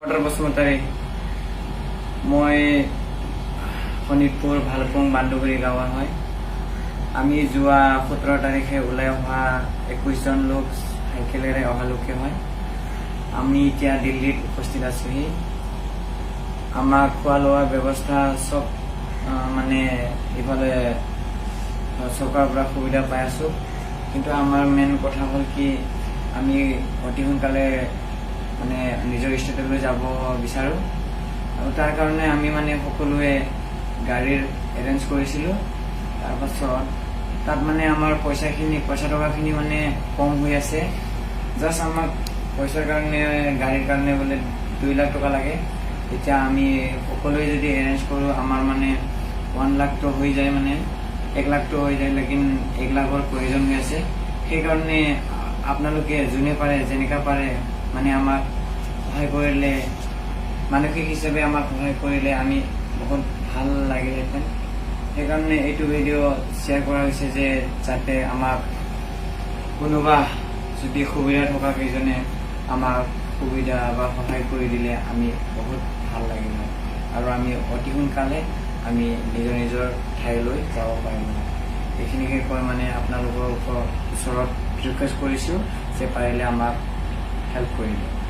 বসুমতাৰী মই শোণিতপুৰ ভালপুং বান্দুগুৰি গাঁৱৰ হয়। আমি যোৱা 17 তাৰিখে ওলাই অহা 21 জন লোক সাইকেলেৰে অহা লোকে হয়। আমি এতিয়া দিল্লীত উপস্থিত আছোহি। আমাৰ খোৱা লোৱাৰ ব্যৱস্থা সব মানে ইফালে চৰকাৰৰ পৰা সুবিধা পাই আছো, কিন্তু আমাৰ মেইন কথা হ'ল কি আমি অতি সোনকালে মানে নিজৰ ষ্টেটলৈ যাব বিচাৰো, আৰু তাৰ কাৰণে আমি মানে সকলোৱে গাড়ীৰ এৰেঞ্জ কৰিছিলোঁ। তাৰপাছত তাত মানে আমাৰ পইচা টকাখিনি মানে কম হৈ আছে। জাষ্ট আমাক পইচাৰ কাৰণে গাড়ীৰ কাৰণে বোলে 2 লাখ টকা লাগে। এতিয়া আমি সকলোৱে যদি এৰেঞ্জ কৰোঁ আমাৰ মানে 1 লাখ তো হৈ যায়, মানে 1 লাখ তো হৈ যায়, লেকিন 1 লাখৰ প্ৰয়োজন হৈ আছে। সেইকাৰণে আপোনালোকে যোনে পাৰে যেনেকা পাৰে মানে আমাক সহায় কৰিলে, মানসিক হিচাপে আমাক সহায় কৰিলে আমি বহুত ভাল লাগিলহেঁতেন। সেইকাৰণে এইটো ভিডিঅ' শ্বেয়াৰ কৰা হৈছে যে যাতে আমাক কোনোবা যদি সুবিধা থকা কেইজনে আমাক সুবিধা বা সহায় কৰি দিলে আমি বহুত ভাল লাগিল, আৰু আমি অতি সোনকালে আমি নিজৰ ঠাইলৈ যাব পাৰিম। এইখিনিকে কৈ মানে আপোনালোকৰ ওচৰত ৰিকুৱেষ্ট কৰিছোঁ যে পাৰিলে আমাক হেল্প কৰি দিয়ক।